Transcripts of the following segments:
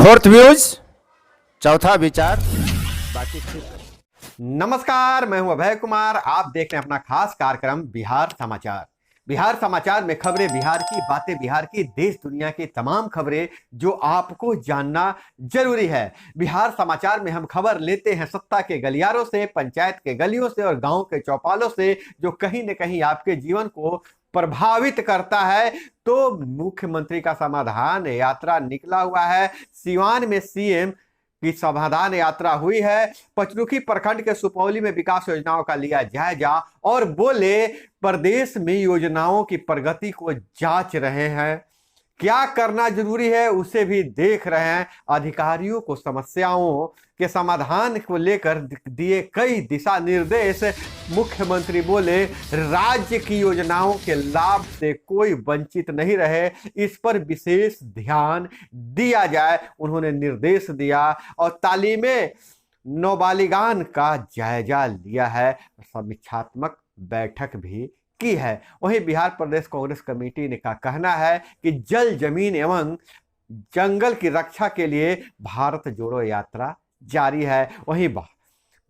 Fourth views, चौथा विचार, बाकी ठीक। नमस्कार, मैं हूं अभय कुमार। आप देख रहे हैं अपना खास कार्यक्रम बिहार समाचार। बिहार समाचार में खबरें बिहार की, बातें बिहार की, देश दुनिया की तमाम खबरें जो आपको जानना जरूरी है। बिहार समाचार में हम खबर लेते हैं सत्ता के गलियारों से, पंचायत के गलियों से और गांव के चौपालों से, जो कहीं न कहीं आपके जीवन को प्रभावित करता है। तो मुख्यमंत्री का समाधान यात्रा निकला हुआ है। सिवान में सीएम की समाधान यात्रा हुई है। पचरुखी प्रखंड के सुपौली में विकास योजनाओं का लिया जायजा और बोले प्रदेश में योजनाओं की प्रगति को जांच रहे हैं, क्या करना जरूरी है उसे भी देख रहे हैं। अधिकारियों को समस्याओं के समाधान को लेकर दिए कई दिशा निर्देश। मुख्यमंत्री बोले राज्य की योजनाओं के लाभ से कोई वंचित नहीं रहे, इस पर विशेष ध्यान दिया जाए, उन्होंने निर्देश दिया। और तालीमे नाबालिगान का जायजा लिया है, समीक्षात्मक बैठक भी की है। वहीं बिहार प्रदेश कांग्रेस कमेटी ने का कहना है कि जल, जमीन एवं जंगल की रक्षा के लिए भारत जोड़ो यात्रा जारी है। वहीं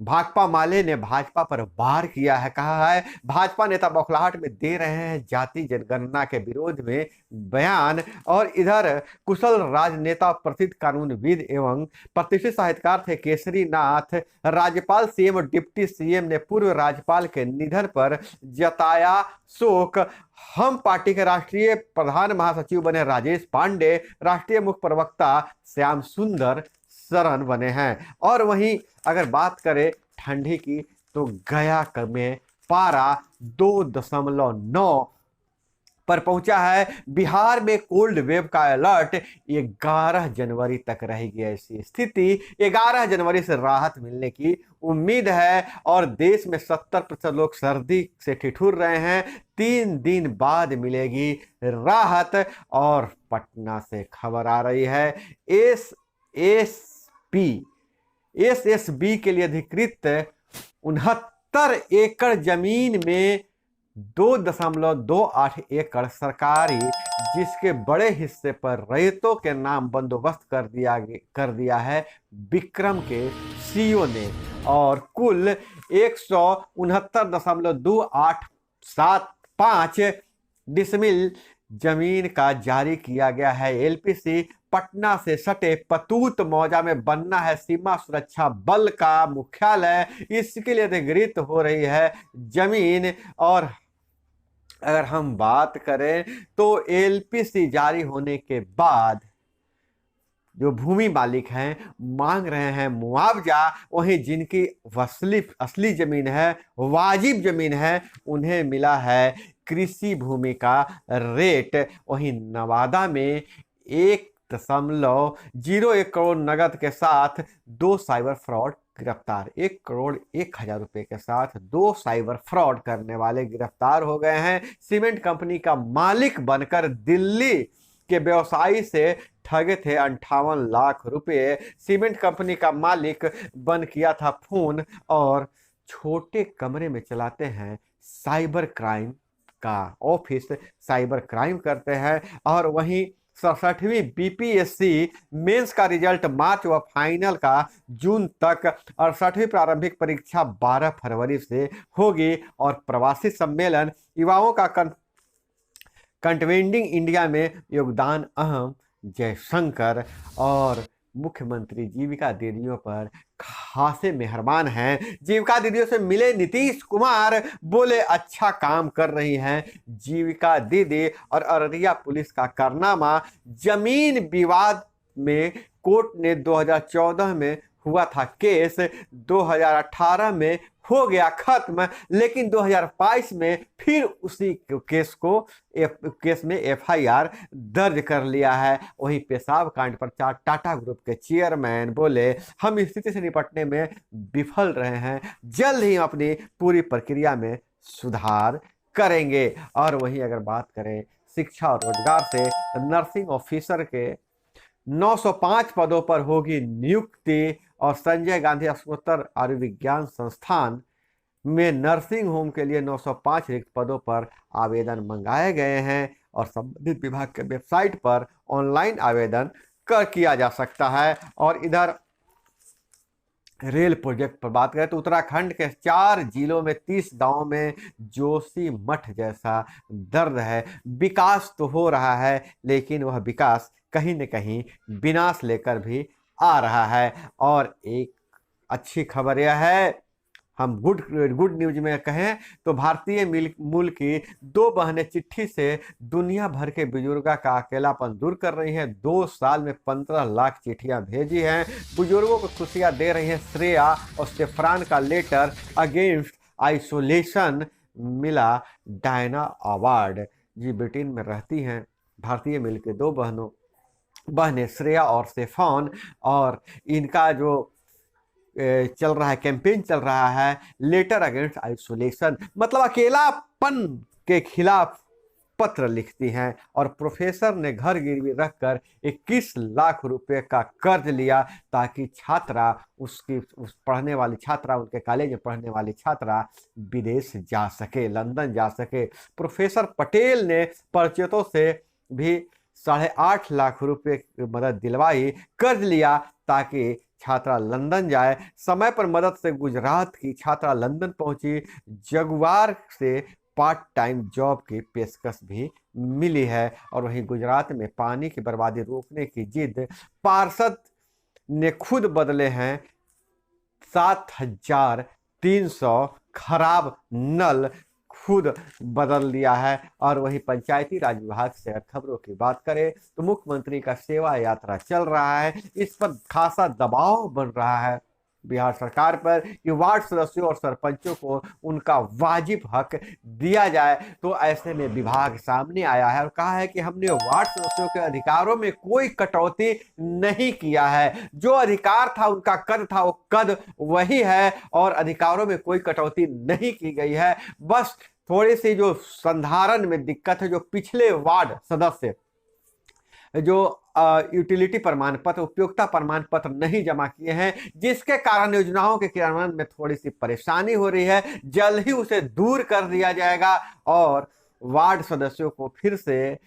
भाकपा माले ने भाजपा पर वार किया है, कहा है भाजपा नेता बौखलाहट में दे रहे हैं जाति जनगणना के विरोध में बयान। और इधर कुशल राजनेता, प्रसिद्ध कानूनविद एवं प्रतिष्ठित साहित्यकार थे केसरी नाथ। राज्यपाल, सीएम और डिप्टी सीएम ने पूर्व राज्यपाल के निधन पर जताया शोक। हम पार्टी के राष्ट्रीय प्रधान महासचिव बने राजेश पांडे, राष्ट्रीय मुख्य प्रवक्ता श्याम सुंदर शरण बने हैं। और वहीं अगर बात करें ठंडी की, तो गया में पारा 2.9 पर पहुंचा है। बिहार में कोल्ड वेव का अलर्ट 11 जनवरी तक रहेगी ऐसी स्थिति। 11 जनवरी से राहत मिलने की उम्मीद है और देश में 70% लोग सर्दी से ठिठुर रहे हैं। 3 दिन बाद मिलेगी राहत। और पटना से खबर आ रही है, एसएसबी के लिए अधिकृत 69 एकड़ जमीन में 2.28 एकड़ सरकारी, जिसके बड़े हिस्से पर रैयतों के नाम बंदोबस्त कर दिया है विक्रम के सीईओ ने। और कुल 169.2875 डिसमिल जमीन का जारी किया गया है एलपीसी। पटना से सटे पतूत मौजा में बनना है सीमा सुरक्षा बल का मुख्यालय, इसके लिए अधिग्रहित हो रही है जमीन। और अगर हम बात करें तो एलपीसी जारी होने के बाद जो भूमि मालिक हैं मांग रहे हैं मुआवजा, वहीं जिनकी असली जमीन है, वाजिब जमीन है, उन्हें मिला है कृषि भूमि का रेट। वहीं नवादा में 1.01 करोड़ नगद के साथ 2 साइबर फ्रॉड गिरफ्तार। 1,01,000 रुपए के साथ 2 साइबर फ्रॉड करने वाले गिरफ्तार हो गए हैं। सीमेंट कंपनी का मालिक बनकर दिल्ली के व्यवसायी से ठगे थे 58 लाख रुपए। सीमेंट कंपनी का मालिक बन किया था फोन और छोटे कमरे में चलाते हैं साइबर क्राइम का ऑफिस, साइबर क्राइम करते हैं। और वहीं 67वीं बीपीएससी मेंस का रिजल्ट मार्च व फाइनल का जून तक। 68वीं प्रारंभिक परीक्षा 12 फरवरी से होगी। और प्रवासी सम्मेलन युवाओं का कंटेंडिंग इंडिया में योगदान अहम, जयशंकर। और मुख्यमंत्री जीविका दीदियों पर खासे मेहरबान हैं। जीविका दीदियों से मिले नीतीश कुमार, बोले अच्छा काम कर रही हैं जीविका दीदी। और अररिया पुलिस का कारनामा, जमीन विवाद में कोर्ट ने 2014 में हुआ था केस, 2018 में हो गया खत्म, लेकिन 2022 में फिर उसी केस में एफआईआर दर्ज कर लिया है। वहीं पेशाब कांड पर टाटा ग्रुप के चेयरमैन बोले हम स्थिति से निपटने में विफल रहे हैं, जल्द ही अपनी पूरी प्रक्रिया में सुधार करेंगे। और वहीं अगर बात करें शिक्षा और रोजगार से, नर्सिंग ऑफिसर के 905 पदों पर होगी नियुक्ति। और संजय गांधी स्नातकोत्तर आयुर्विज्ञान संस्थान में नर्सिंग होम के लिए 905 रिक्त पदों पर आवेदन मंगाए गए हैं और संबंधित विभाग के वेबसाइट पर ऑनलाइन आवेदन किया जा सकता है। और इधर रेल प्रोजेक्ट पर बात करें तो उत्तराखंड के 4 जिलों में 30 गांवों में जोशी मठ जैसा दर्द है। विकास तो हो रहा है, लेकिन वह विकास कहीं न कहीं विनाश लेकर भी आ रहा है। और एक अच्छी खबर यह है, हम गुड न्यूज में कहें तो भारतीय मूल की 2 बहनें चिट्ठी से दुनिया भर के बुजुर्गों का अकेलापन दूर कर रही हैं। 2 साल में 15 लाख चिट्ठियां भेजी हैं। बुजुर्गों को खुशियां दे रही हैं। श्रेया और सेफरान का लेटर अगेंस्ट आइसोलेशन मिला डायना अवार्ड। जी ब्रिटेन में रहती हैं भारतीय मूल के 2 बहनें श्रेया और सेफान, और इनका जो चल रहा है, कैंपेन चल रहा है लेटर अगेंस्ट आइसोलेशन, मतलब अकेलापन के खिलाफ पत्र लिखती हैं। और प्रोफेसर ने घर गिरवी रखकर 21 लाख रुपए का कर्ज लिया ताकि छात्रा उस पढ़ने वाली छात्रा, उनके कॉलेज में पढ़ने वाली छात्रा विदेश जा सके, लंदन जा सके। प्रोफेसर पटेल ने परिचितों से भी 8.5 लाख रुपए की मदद दिलवाई, कर्ज लिया ताकि छात्रा लंदन जाए। समय पर मदद से गुजरात की छात्रा लंदन पहुंची। जगुआर से पार्ट टाइम जॉब की पेशकश भी मिली है। और वहीं गुजरात में पानी की बर्बादी रोकने की जिद, पार्षद ने खुद बदले हैं 7,300 खराब नल, खुद बदल दिया है। और वहीं पंचायती राज विभाग से अगर खबरों की बात करें तो मुख्यमंत्री का सेवा यात्रा चल रहा है, इस पर खासा दबाव बन रहा है बिहार सरकार पर कि वार्ड सदस्यों और सरपंचों को उनका वाजिब हक दिया जाए। तो ऐसे में विभाग सामने आया है और कहा है कि हमने वार्ड सदस्यों के अधिकारों में कोई कटौती नहीं किया है। जो अधिकार था, उनका कद था, वो कद वही है और अधिकारों में कोई कटौती नहीं की गई है। बस थोड़ी सी जो संधारण में दिक्कत है, जो पिछले वार्ड सदस्य जो यूटिलिटी प्रमाण पत्र, उपयोगिता प्रमाण पत्र नहीं जमा किए हैं, जिसके कारण योजनाओं के क्रियान्वयन में थोड़ी सी परेशानी हो रही है, जल्द ही उसे दूर कर दिया जाएगा और वार्ड सदस्यों को फिर से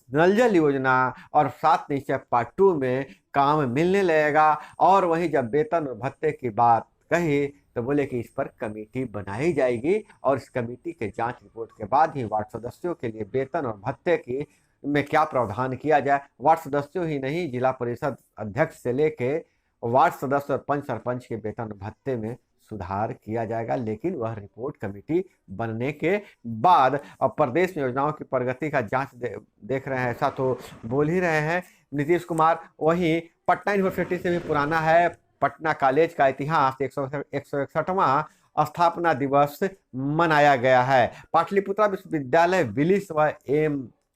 नल जल योजना और 7 निश्चय पार्ट 2 में काम मिलने लगेगा। और वहीं जब वेतन और भत्ते की बात कही तो बोले कि इस पर कमेटी बनाई जाएगी और इस कमेटी के जांच रिपोर्ट के बाद ही वार्ड सदस्यों के लिए वेतन और भत्ते की में क्या प्रावधान किया जाए। वार्ड सदस्यों ही नहीं, जिला परिषद अध्यक्ष से लेके वार्ड सदस्य और पंच सरपंच के वेतन भत्ते में सुधार किया जाएगा, लेकिन वह रिपोर्ट कमेटी बनने के बाद। अब प्रदेश में योजनाओं की प्रगति का जांच देख रहे हैं, ऐसा तो बोल ही रहे हैं नीतीश कुमार। वहीं पटना यूनिवर्सिटी से भी पुराना है, पटना कॉलेज का इतिहास 161वां स्थापना दिवस मनाया गया है। पाटलिपुत्रा विश्वविद्यालय विलिस व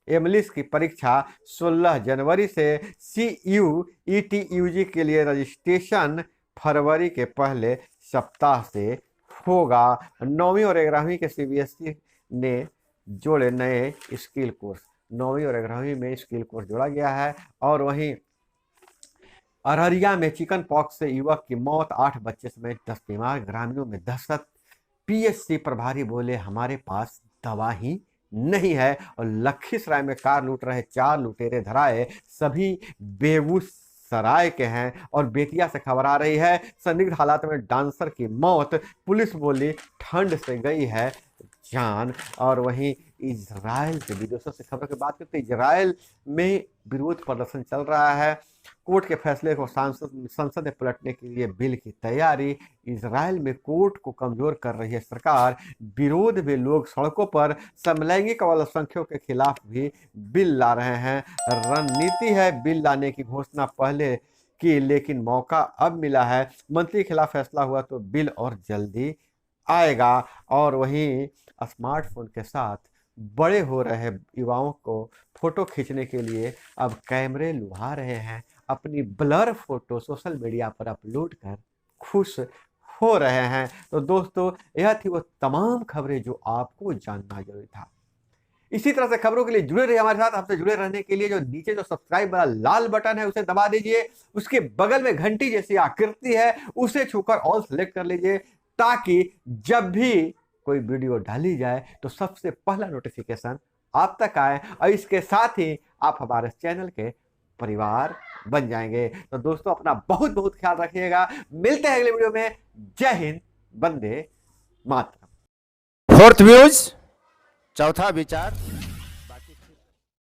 एमलिस की परीक्षा 16 जनवरी से, CUET-UG के लिए रजिस्ट्रेशन फरवरी के पहले सप्ताह से होगा। 9वीं और 11वीं के CBSE ने जोड़े नए स्किल कोर्स, 9वीं और 11वीं में स्किल कोर्स जोड़ा गया है। और वहीं अररिया में चिकन पॉक्स से युवक की मौत, 8 बच्चे समेत 10 बीमार, ग्रामीणों में दहशत। PSC प्रभारी बोले हमारे पास दवा ही नहीं है। और लखीसराय में कार लूट रहे 4 लुटेरे धराए, सभी बेगूसराय के हैं। और बेतिया से खबर आ रही है, संदिग्ध हालात में डांसर की मौत, पुलिस बोली ठंड से गई है जान। और वहीं इजराइल के विदेशों से खबर की बात करते हैं, इजराइल में विरोध प्रदर्शन चल रहा है। कोर्ट के फैसले को संसद में पलटने के लिए बिल की तैयारी। इजराइल में कोर्ट को कमजोर कर रही है सरकार, विरोध में लोग सड़कों पर। समलैंगिक और अल्पसंख्यकों के खिलाफ भी बिल ला रहे हैं। रणनीति है बिल लाने की घोषणा पहले की, लेकिन मौका अब मिला है। मंत्री के खिलाफ फैसला हुआ तो बिल और जल्दी आएगा। और वहीं स्मार्टफोन के साथ बड़े हो रहे युवाओं को फोटो खींचने के लिए अब कैमरे लुभा रहे हैं, अपनी ब्लर फोटो सोशल मीडिया पर अपलोड कर खुश हो रहे हैं। तो दोस्तों, यह थी वो तमाम खबरें जो आपको जानना जरूरी था। इसी तरह से खबरों के लिए जुड़े रहिए हमारे साथ। हमसे जुड़े रहने के लिए जो नीचे जो सब्सक्राइब वाला लाल बटन है उसे दबा दीजिए, उसके बगल में घंटी जैसी आकृति है उसे छूकर ऑल सेलेक्ट कर लीजिए, ताकि जब भी कोई वीडियो डाली जाए तो सबसे पहला नोटिफिकेशन आप तक आए। और इसके साथ ही आप हमारे चैनल के परिवार बन जाएंगे। तो दोस्तों अपना बहुत बहुत ख्याल रखिएगा। मिलते हैं अगले वीडियो में। जय हिंद, वंदे मातरम। फोर्थ व्यूज, चौथा विचार।